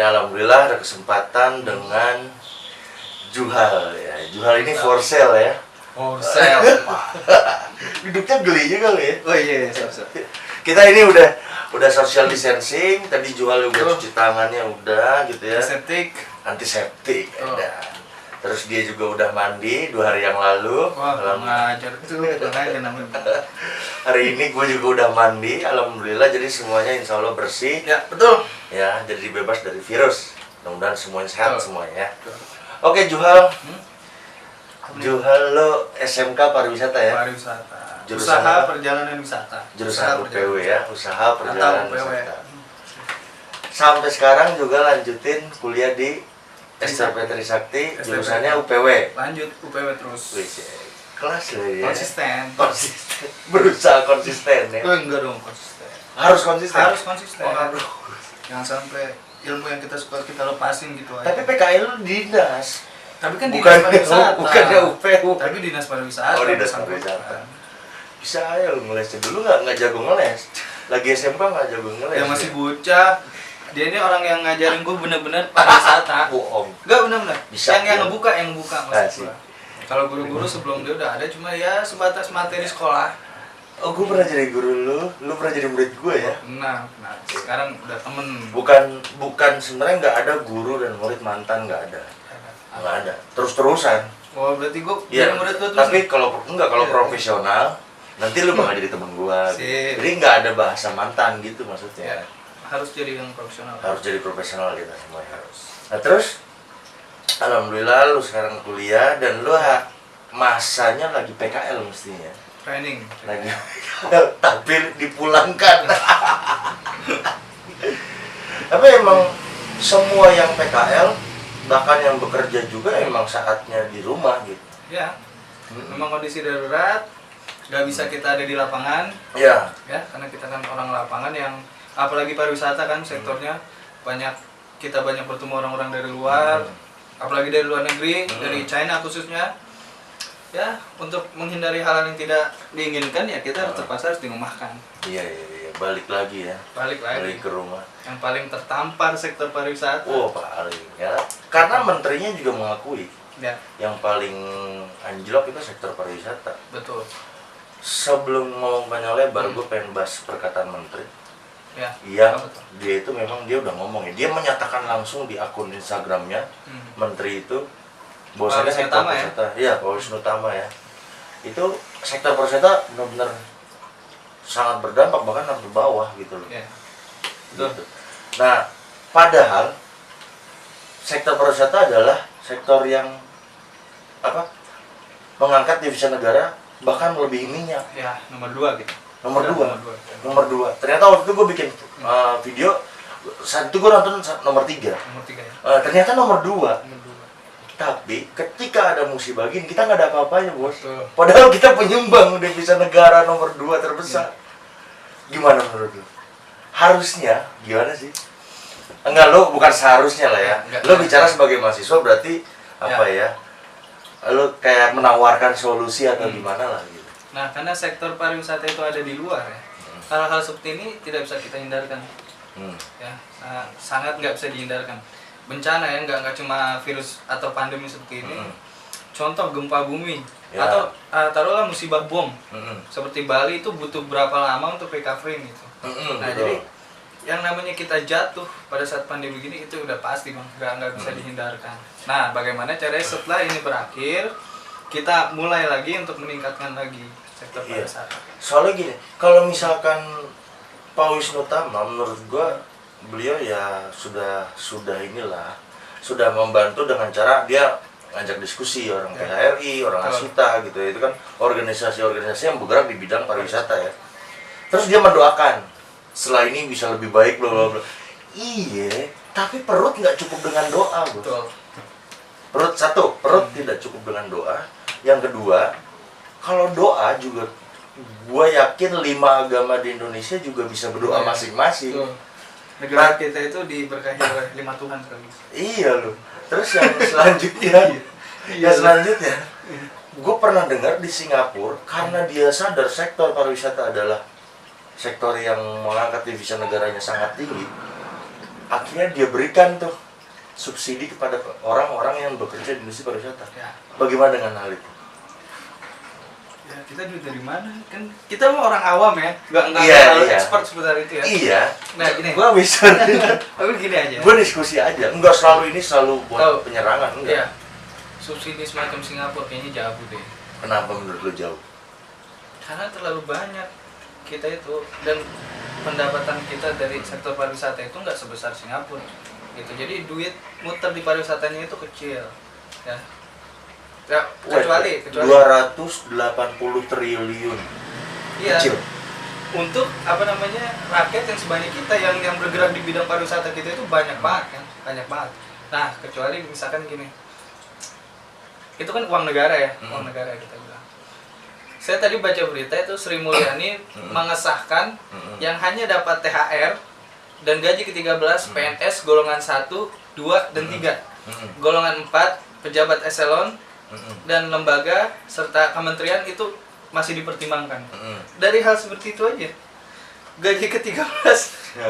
akhirnya alhamdulillah ada kesempatan dengan Juhal ya. Juhal ini for sale ya. For sale, Pak. Duduknya geli juga lo ya. Oh iya, siap. Kita ini udah social distancing, tadi Juhal udah cuci tangannya udah gitu ya. Antiseptik. Oh. Ada. Terus dia juga udah mandi 2 hari yang lalu. Wah, ngajar tuh, makanya namanya. Hari ini gue juga udah mandi, alhamdulillah, jadi semuanya insya Allah bersih. Ya, betul. Ya, jadi bebas dari virus. Mudah-mudahan semuanya sehat semuanya. Oke, Juhal. Juhal lo SMK pariwisata ya? Pariwisata. Jurusan Usaha apa? Perjalanan Wisata. Jurusan UPW ya, Usaha Perjalanan UPW. Wisata. Sampai sekarang juga lanjutin kuliah di STP Trisakti, jurusannya UPW. Lanjut UPW terus. Wih, kelas loh ya. Konsisten. Berusaha konsisten ya. Enggak dong, konsisten. Harus konsisten. Harus konsisten. Oh, aduh. Jangan sampai ilmu yang kita suka kita lepasin gitu aja. Tapi PKL lu dinas. Tapi kan bukan dinas pariwisata. Bukannya UPW. Tapi dinas pariwisata. Oh, dinas pariwisata. Bisa aja lu ngelesnya dulu nggak jago ngeles. Lagi SMK nggak jago ngeles. Yang masih bocah. Dia ini orang yang ngajarin gue bener-bener pariwisata. Bohong. Enggak bener-bener. Bisa. Yang ngebuka maksud Asik. gue. Kalau guru-guru sebelum dia udah ada, cuma ya sebatas materi sekolah. Oh, gue pernah jadi guru lu pernah jadi murid gue ya? Nah, sekarang udah temen. Bukan sebenarnya nggak ada guru dan murid mantan, nggak ada. Terus-terusan. Oh, berarti gue Iya. jadi murid lu terus. Tapi kalau Iya. profesional, nanti lu bakal jadi temen gue. Sip. Jadi nggak ada bahasa mantan gitu maksudnya. Ya, harus jadi yang profesional. Harus jadi profesional kita semua harus. Nah terus, alhamdulillah lu sekarang kuliah dan lu masanya lagi PKL mestinya. Training. Lagi tapi dipulangkan. Tapi emang semua yang PKL bahkan yang bekerja juga emang saatnya di rumah gitu. Ya. Memang kondisi darurat, nggak bisa kita ada di lapangan. Ya. Ya, karena kita kan orang lapangan yang apalagi pariwisata kan sektornya kita banyak bertemu orang-orang dari luar, apalagi dari luar negeri, dari China khususnya. Ya, untuk menghindari hal yang tidak diinginkan ya kita terpaksa harus dirumahkan. Iya, balik lagi ya. Balik ke rumah. Yang paling tertampar sektor pariwisata. Oh, paling ya. Karena menterinya juga mengakui. Ya, Yang paling anjlok itu sektor pariwisata. betul. Sebelum ngomong panjang lebar, gue pengen bahas perkataan menteri. Ya. Betul. Dia itu memang dia udah ngomong ya. Dia menyatakan langsung di akun Instagramnya, menteri itu bahwasanya sektor pariwisata, iya Pak Wisnu Tama ya. Itu sektor pariwisata benar-benar sangat berdampak bahkan sampai bawah gitu loh. Ya. Gitu. Nah, padahal sektor pariwisata adalah sektor yang mengangkat devisa negara bahkan melebihi minyak. Ya, nomor 2 gitu. Nomor dua. Ternyata waktu itu gue bikin video, saat itu gue nonton nomor 3. Nomor 3 ya. Ternyata nomor 2. Nomor 2. Tapi ketika ada musibah gini kita nggak ada apa-apanya bos. Betul. Padahal kita penyumbang devisa negara nomor 2 terbesar. Gimana menurut lu? Harusnya gimana sih? Enggak, lo bukan seharusnya lah ya. Lo bicara sebagai mahasiswa berarti apa ya? Lo kayak menawarkan solusi atau gimana lah gitu. Nah, karena sektor pariwisata itu ada di luar ya. Hal-hal seperti ini tidak bisa kita hindarkan. Ya, sangat nggak bisa dihindarkan. Bencana ya, nggak cuma virus atau pandemi seperti ini. Contoh gempa bumi atau taruhlah musibah bom. Seperti Bali itu butuh berapa lama untuk recovery gitu. Nah, jadi yang namanya kita jatuh pada saat pandemi gini itu udah pasti bang, nggak bisa dihindarkan. Nah, bagaimana caranya setelah ini berakhir kita mulai lagi untuk meningkatkan lagi sektor pariwisata. Soalnya gini, kalau misalkan Pak Wisnu Tama menurut gua beliau ya sudah membantu dengan cara dia ngajak diskusi orang PHRI, orang Asita gitu. Itu kan organisasi-organisasi yang bergerak di bidang pariwisata ya. Terus dia mendoakan setelah ini bisa lebih baik bla bla bla. Iya, tapi perut nggak cukup dengan doa, Bos. Betul. Perut tidak cukup dengan doa. Yang kedua, kalau doa juga gua yakin 5 agama di Indonesia juga bisa berdoa masing-masing. Negara kita itu diberkahi oleh 5 Tuhan sekali. Iya loh. Terus yang selanjutnya, gue pernah dengar di Singapura karena dia sadar sektor pariwisata adalah sektor yang mengangkat devisa negaranya sangat tinggi. akhirnya dia berikan tuh subsidi kepada orang-orang yang bekerja di industri pariwisata. Ya. Bagaimana dengan hal itu? Ya, kita duit dari mana? Kan kita mah orang awam ya, nggak Iya. expert seputar itu ya. Iya. Nah, gini. Gua bisa. Tapi gini aja. Gua diskusi aja. Enggak selalu ini selalu buat Tahu. penyerangan, enggak. Iya. Subsidi semacam Singapura kayaknya jauh deh. Kenapa menurut lu jauh? Karena terlalu banyak kita itu, dan pendapatan kita dari sektor pariwisata itu nggak sebesar Singapura gitu. Jadi duit muter di pariwisatanya itu kecil ya. Ya, kecuali 280 triliun. iya, Kecil. untuk apa namanya rakyat yang sebanyak kita yang bergerak di bidang pariwisata kita itu banyak banget kan, banyak banget. Nah, kecuali misalkan gini, itu kan uang negara ya, uang negara kita bilang. Saya tadi baca berita itu Sri Mulyani mengesahkan yang hanya dapat THR dan gaji ke-13 PNS golongan 1, 2, dan 3. Golongan 4 pejabat eselon dan lembaga serta kementerian itu masih dipertimbangkan. Dari hal seperti itu aja, gaji ke-13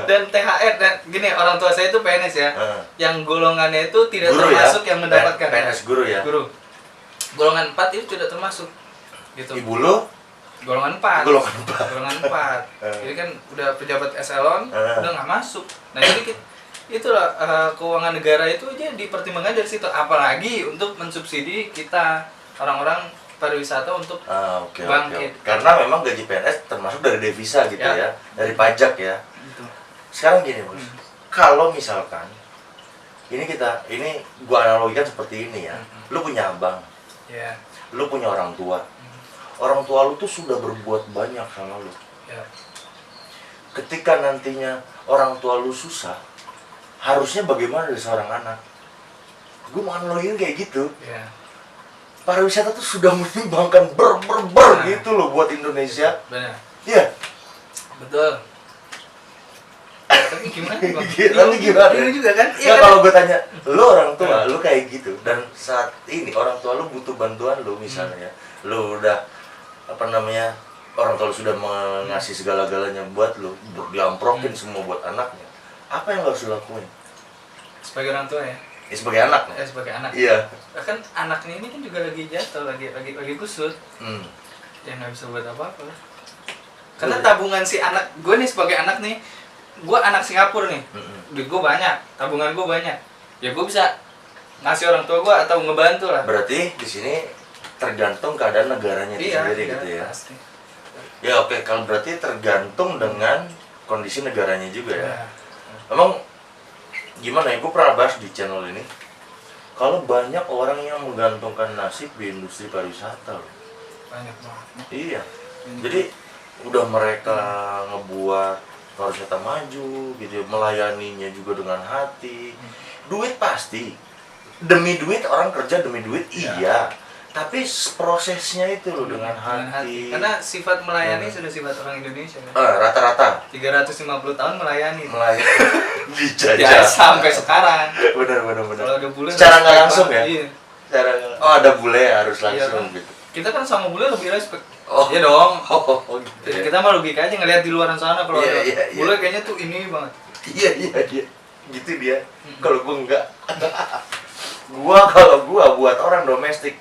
dan THR, dan gini, orang tua saya itu PNS ya, yang golongannya itu tidak Guru termasuk ya? yang mendapatkan PNS guru ya? Guru. Golongan 4 itu tidak termasuk gitu. Ibu lu? Golongan 4. Golongan 4. Golongan 4. Jadi kan udah pejabat eselon udah nggak masuk. Nah, jadi itulah keuangan negara itu aja dipertimbangkan dari situ, apalagi untuk mensubsidi kita orang-orang pariwisata untuk bangkit. Karena memang gaji PNS termasuk dari devisa gitu ya, dari pajak ya. Gitu. Sekarang gini Bos, kalau misalkan ini gua analogikan seperti ini ya, lu punya abang, Ya. lu punya orang tua lu tuh sudah berbuat banyak sama lu. Ya. Ketika nantinya orang tua lu susah, harusnya bagaimana dari seorang anak? Gue mau analogiin kayak gitu. Ya. Pariwisata tuh sudah menyumbangkan gitu loh buat Indonesia. Benar. Iya. Betul. Tapi gimana Bang? Tapi gimana? Ini juga kan? Ya kalau gue tanya, lu orang tua, lu kayak gitu, dan saat ini orang tua lu butuh bantuan lu misalnya, lu udah orang tua lu sudah mengasih segala-galanya buat lu, diamprokin semua buat anaknya. Apa yang lo harus lakuin? Sebagai orang tua ya? Ya sebagai anak ya? Sebagai anak. Iya. Bahkan anaknya ini kan juga lagi jatuh, lagi kusut. Ya nggak bisa buat apa-apa. Karena tabungan si anak, gue nih sebagai anak nih, gue anak Singapura nih, duit gue banyak, tabungan gue banyak, ya gue bisa ngasih orang tua gue atau ngebantu lah. Berarti di sini tergantung keadaan negaranya sendiri gitu ya. Pasti. Ya oke, kalau berarti tergantung dengan kondisi negaranya juga ya. Ya. Emang gimana ya, gue pernah bahas di channel ini, kalau banyak orang yang menggantungkan nasib di industri pariwisata loh. Banyak banget. Iya. Jadi udah mereka ngebuat pariwisata maju gitu ya, melayaninya juga dengan hati. Duit pasti, demi duit orang kerja demi duit, iya. Tapi prosesnya itu loh dengan hati. Karena sifat melayani sudah sifat orang Indonesia kan. Rata-rata 350 tahun melayani. dijajah. Ya, sampai sekarang. Benar. Kalau ada bule Secara nggak langsung ya? Iya. Ada bule harus langsung Iya, kan? gitu. Kita kan sama bule lebih respect. Oh. Iya dong. Gitu ya. Kita mah logika aja ngelihat di luaran sana, kalau ada Iya. bule kayaknya tuh ini banget. Iya. Gitu dia. Kalau gua enggak. Kalau gua buat orang domestik,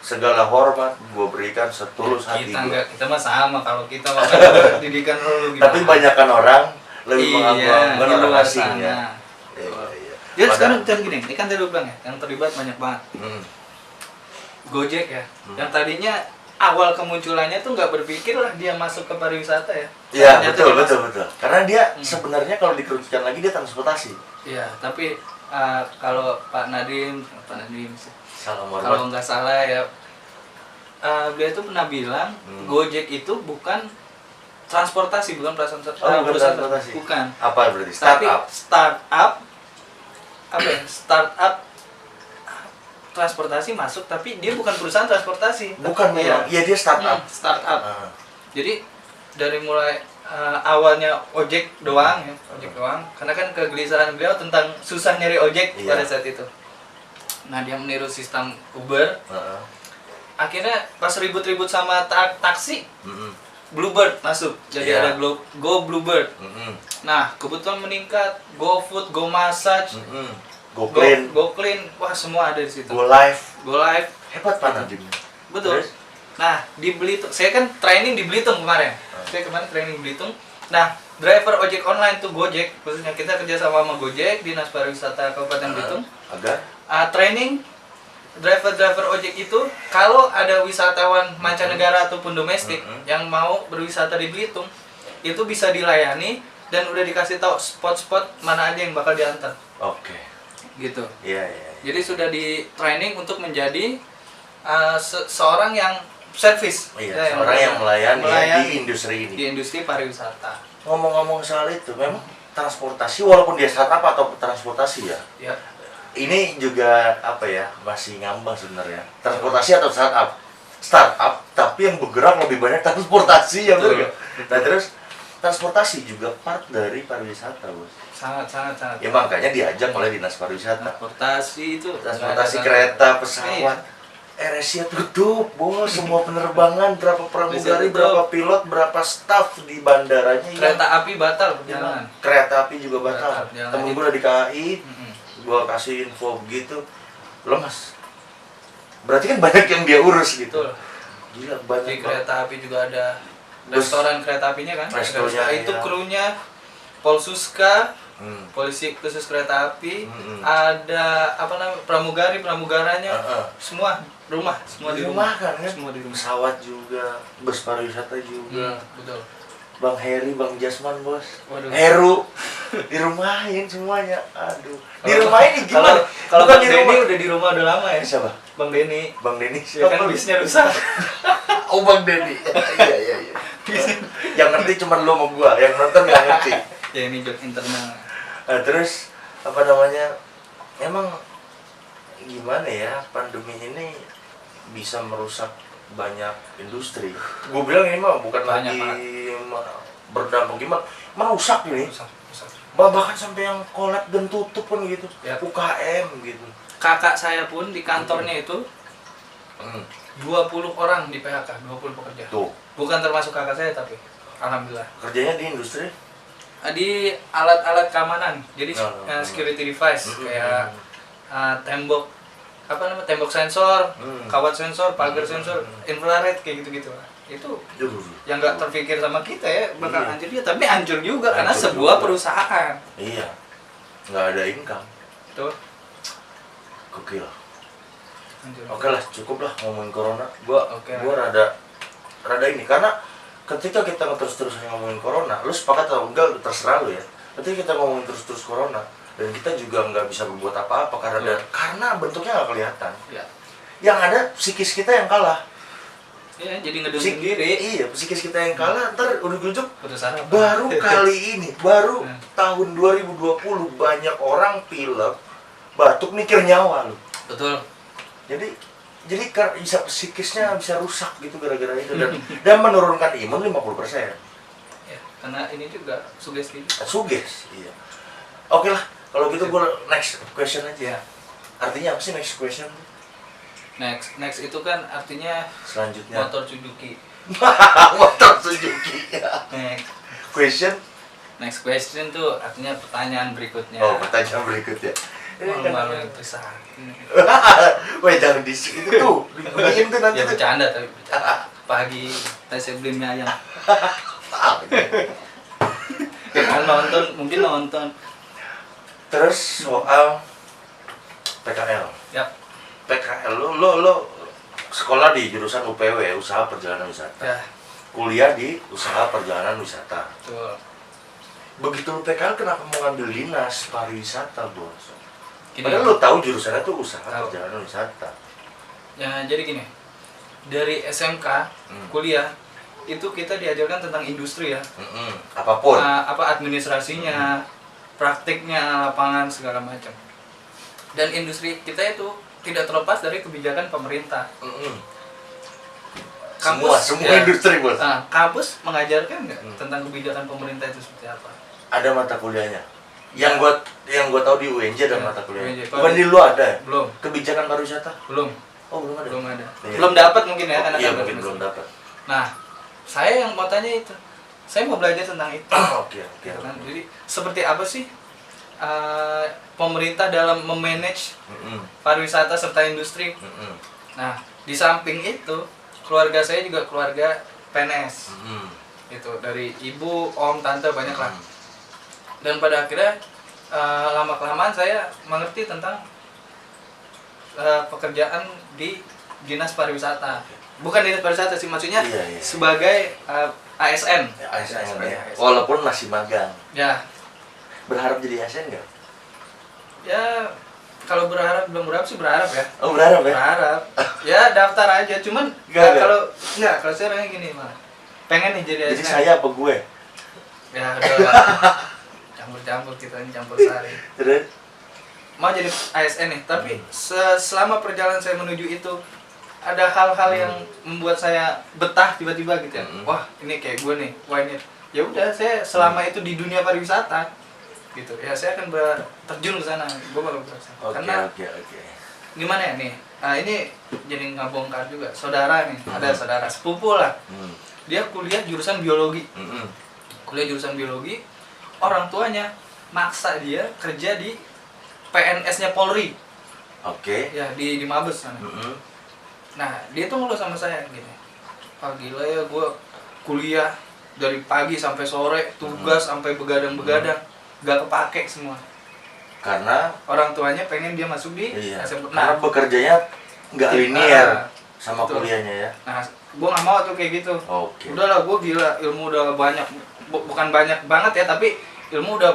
segala hormat gua berikan setulus hati Kita gua. enggak, kita mah sama. Kalau kita mah pendidikan lu gimana? Tapi banyakkan orang lebih mengagumkan di orang luar asing ya. sana. Iya. Ya sekarang gini, ini kan tadi lu bilang ya, yang terlibat banyak banget. Gojek ya, yang tadinya awal kemunculannya tuh nggak berpikir lah dia masuk ke pariwisata ya. Iya, Ternyata betul. dia masuk. Karena dia sebenarnya kalau dikerucutkan lagi dia transportasi. Iya, tapi kalau Pak Nadiem sih, Salam kalau hormat. nggak salah ya, beliau tuh pernah bilang Gojek itu bukan transportasi, bukan perusahaan bukan transportasi. bukan. Apa berarti? Tapi Startup. startup transportasi masuk, tapi dia bukan perusahaan transportasi. Bukan memang. Iya, dia startup. Startup. Jadi dari mulai awalnya ojek doang ya, ojek doang. Karena kan kegelisahan beliau tentang susah nyari ojek pada saat itu. Nah, dia meniru sistem Uber. Akhirnya pas ribut-ribut sama taksi, Bluebird masuk, jadi Iya. ada Go Bluebird. Mm-mm. Nah, kebutuhan meningkat, Go Food, Go Massage, Mm-mm. Go clean, Go Clean, wah semua ada di situ. go live. Go Live, Hebat Pak Nadim. betul. Terus? Nah, di Belitung, saya kan training di Belitung kemarin. Saya kemarin training di Belitung. Nah, driver ojek online tuh Gojek, khususnya kita kerja sama Gojek, Dinas Pariwisata Kabupaten Belitung. Agar? Training driver ojek itu kalau ada wisatawan mancanegara ataupun domestik yang mau berwisata di Belitung itu bisa dilayani dan udah dikasih tahu spot-spot mana aja yang bakal diantar Oke. gitu. Iya, iya. Jadi sudah di training untuk menjadi seorang yang servis, Iya, seorang yang melayani di industri ini. di industri pariwisata. Ngomong-ngomong soal itu, memang transportasi walaupun dia startup atau transportasi ya. Ya, Ini juga apa ya, masih ngambang sebenarnya. Transportasi atau startup? Startup, tapi yang bergerak lebih banyak transportasi ya, betul nggak? Nah terus transportasi juga part dari pariwisata, bos. sangat. Ya makanya diajak oleh dinas pariwisata. Transportasi itu Transportasi nggak ada kereta, Iya. pesawat. AirAsia tutup, bos. Semua penerbangan, berapa pramugari, tutup. berapa pilot, berapa staff di bandaranya. kereta api batal perjalanan. Kereta api juga batal. Batal, perjalanan. Temen gue udah di KAI, Mm-mm. gua kasih info begitu, lemas. Berarti kan banyak yang dia urus gitu. Betul. Gila Di banyak. kereta api juga ada Bus. restoran kereta apinya kan? Restonya, Itu iya. krunya Polsuska, Hmm. polisi khusus kereta api, Mm-mm. ada apa namanya pramugaranya, Heeh. semua semua Di rumah kan, semua di rumah. pesawat juga, bus pariwisata juga. Betul. Bang Heri, Bang Jasman, bos. Waduh. Heru, dirumahin semuanya. Aduh, Kalau- dirumahin nih gimana? Kalau Bukan Bang di Denny rumah. udah di rumah udah lama ya. Siapa? Bang Denny. Bang Denny. Ya kan bisnya rusak. Oh, Bang Denny. Iya, iya, iya. Yang ngerti cuma lo sama gua, yang nonton nggak ngerti. Ya ini joke internal. Nah, terus apa namanya? Emang gimana ya, pandemi ini bisa merusak banyak industri. Gue bilang ini mah bukan Banyak, lagi berdampak gimana, merusak ini. Rusak. Bahkan sampai yang collab dan tutup pun gitu. Ya. UKM gitu. Kakak saya pun di kantornya itu Hmm. 20 orang di PHK, 20 pekerja. Tuh, Bukan termasuk kakak saya tapi alhamdulillah. kerjanya di industri. Di alat-alat keamanan. Jadi No. security device Mm-mm. kayak tembok tembok sensor, kawat sensor, pagar sensor, infrared kayak gitu-gitu. Itu Aduh. yang nggak terpikir sama kita ya bakal Iya. hancur dia, tapi hancur juga karena Hancur sebuah juga. perusahaan. Iya, nggak ada income. Tuh, Gokil. hancur. Oke lah, cukup lah ngomongin corona. Gua Oke lah. gua rada ini karena ketika kita terus-terusan ngomongin corona, lu sepakat atau enggak terserah lu ya. Ketika kita ngomongin terus-terus corona dan kita juga nggak bisa berbuat apa-apa karena bentuknya nggak kelihatan. Ya. Yang ada psikis kita yang kalah. Ya, jadi ngedon Psik- sendiri. Iya, psikis kita yang kalah. Ntar ujuk-ujuk Putus harapan. baru kali ini, baru Hmm. tahun 2020 banyak orang pilek, batuk, mikir nyawa lu. Betul. Jadi bisa psikisnya bisa rusak gitu gara-gara itu dan menurunkan imun 50%. Ya, karena ini juga sugesti. Suges, iya. Oke lah, kalau gitu gue next question aja. Ya. Artinya apa sih next question? Next itu kan artinya Selanjutnya motor Suzuki. motor Suzuki. Next. Question? question tuh artinya pertanyaan berikutnya. Oh, pertanyaan berikutnya. Malu-malu yang tersakit. Weh, jangan di itu tuh, dibunyiin tuh nanti Ya tuh. bercanda tapi bercanda. Pagi saya beli mie ayam. Kan mungkin nonton. Terus soal PKL. Ya. PKL lo sekolah di jurusan UPW, usaha perjalanan wisata. Ya. Kuliah di usaha perjalanan wisata. Betul. Begitu lu PKL kenapa mau ngambil dinas pariwisata, bos? Gini. Padahal lu tahu jurusannya tuh usaha Tahu. perjalanan wisata. Ya, jadi gini. Dari SMK kuliah itu kita diajarkan tentang industri ya. Apapun. Apa administrasinya, praktiknya, lapangan segala macam. Dan industri kita itu tidak terlepas dari kebijakan pemerintah. Semua ya, industri, bos. Kampus mengajarkan nggak tentang kebijakan pemerintah itu seperti apa? Ada mata kuliahnya. Yang gua tahu di UNJ ada Ya, mata kuliahnya. UNJ. Bukan di lu ada ya? Belum, Kebijakan pariwisata? belum, Oh, belum ada. belum ada. Iya. Belum dapat mungkin ya, karena Iya, kan mungkin baru belum masuk. dapat. Nah, saya yang mau tanya itu, saya mau belajar tentang itu. Oke. Gitu kan. Jadi seperti apa sih pemerintah dalam memanage pariwisata serta industri. Nah, di samping itu keluarga saya juga keluarga PNS. Itu dari ibu, om, tante banyak lah. Dan pada akhirnya lama kelamaan saya mengerti tentang pekerjaan di dinas pariwisata. Bukan dinas pariwisata sih, maksudnya Iya. sebagai ASN. Ya, ASN ya. Walaupun masih magang. Ya, Berharap jadi ASN nggak? ya kalau belum berharap sih berharap ya. Oh, berharap ya? Berharap. Ya daftar aja, cuman Nggak. kalau saya orangnya gini malah. Pengen nih jadi Jadi ASN. saya apa gue? Ya udah. Campur-campur kita ini campur sari. Terus? Mau jadi ASN nih, tapi selama perjalanan saya menuju itu ada hal-hal yang membuat saya betah tiba-tiba gitu ya. Wah, ini kayak gue nih. Wah, ini. Ya udah, saya selama itu di dunia pariwisata gitu. Ya saya akan terjun ke sana. Gue bakal berasa. Karena Oke. gimana ya nih? Ini jadi ngabongkar juga. Saudara nih, ada saudara sepupu lah. Dia kuliah jurusan biologi. Kuliah jurusan biologi. Orang tuanya maksa dia kerja di PNS-nya Polri. Oke. Ya, di Mabes sana. Nah, dia tuh ngeluh sama saya gini. Ah, gila ya, gue kuliah dari pagi sampai sore, tugas sampai begadang-begadang, gak kepake semua. Karena Orang tuanya pengen dia masuk di SMP. karena Nah, bekerjanya nggak linear sama betul. kuliahnya ya. Nah, gue gak mau tuh kayak gitu. Oke. Udahlah, gue gila, ilmu udah banyak, bukan banyak banget ya, tapi ilmu udah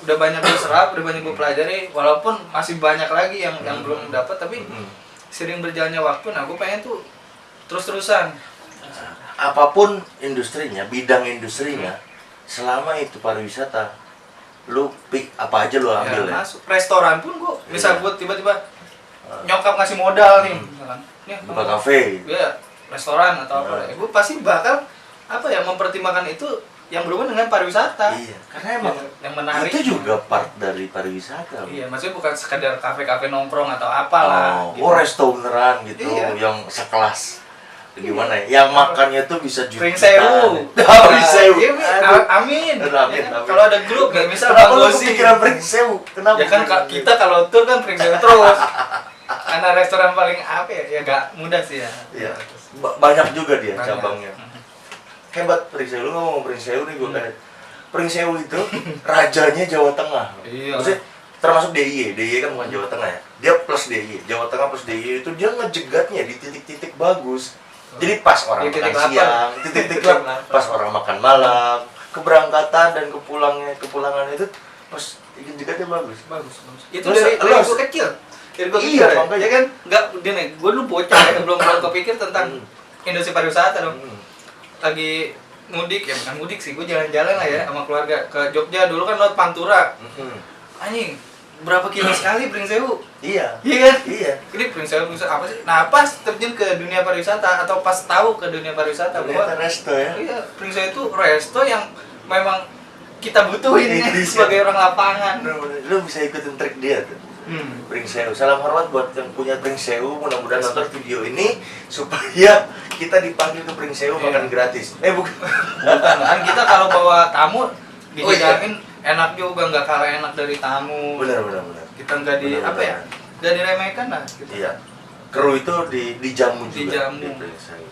udah banyak gue serap, udah banyak gue pelajari, walaupun masih banyak lagi yang belum dapat, tapi sering berjalannya waktu. Nah, gue pengen tuh terus-terusan. Apapun industrinya, bidang industrinya, selama itu pariwisata, lu pick apa aja lu ambil ya. Masuk restoran pun gue bisa Iya. buat tiba-tiba nyokap ngasih modal nih, misalkan. Nih, Buka kafe. ya restoran atau apa, gue pasti bakal mempertimbangkan itu yang berhubungan dengan pariwisata. Iya, karena emang yang menarik itu juga part dari pariwisata. Iya, maksudnya bukan sekedar kafe-kafe nongkrong atau apalah. Oh, restoran gitu, Iya. yang sekelas. Gimana ya? Yang makannya tuh bisa Pring sewu. Pring sewu. Iya, amin. Amin, Ya kan? amin. Kalau ada grup nih, misal Kenapa Bang lu Gosi. kepikiran pring sewu? Kenapa? Ya kan kita kalau tour kan pring sewu terus. Karena restoran paling apa ya gak mudah sih ya. Iya. Banyak juga dia Banyak. cabangnya. Hebat pring sewu. Lu ngomong pring sewu nih gue kayak pring sewu itu rajanya Jawa Tengah. Iya. Maksudnya termasuk DIY. DIY kan bukan Jawa Tengah ya. Dia plus DIY. Jawa Tengah plus DIY itu dia ngejegatnya di titik-titik bagus. Jadi pas orang Di titik makan lapar. siang, titik-titik lapar, pas orang makan malam, keberangkatan dan kepulangan itu pas jegatnya bagus. Bagus. Itu Terus, dari terus. gue kecil. Dari gue Iya, kecil makanya. ya kan? Enggak, dia nih, gue dulu bocah ya, belum kepikir tentang industri pariwisata dong. Lagi mudik, ya bukan mudik sih, gue jalan-jalan lah ya sama keluarga ke Jogja. Dulu kan lewat Pantura. Anjing, berapa kilo sekali Pring Sewu? Iya. Iya kan? Iya. Ini Pring Sewu apa sih? Nah, pas terjun ke dunia pariwisata atau pas tahu ke dunia pariwisata Ternyata bahwa resto ya. iya, Pring Sewu itu resto yang memang kita butuhin ya, sebagai orang lapangan. Bener-bener. Lu bisa ikutin trik dia tuh. Pring Sewu. Salam hormat buat yang punya Pring Sewu. Mudah-mudahan nonton video ini supaya kita dipanggil ke Pring Sewu makan gratis. Bukan, Bukan. kan kita kalau bawa tamu dijamin enak juga, nggak kalah enak dari tamu. Bener. Kita nggak nggak diremehkan lah gitu. Iya. Kru itu dijamu juga. Dijamu. Di Pring Sewu.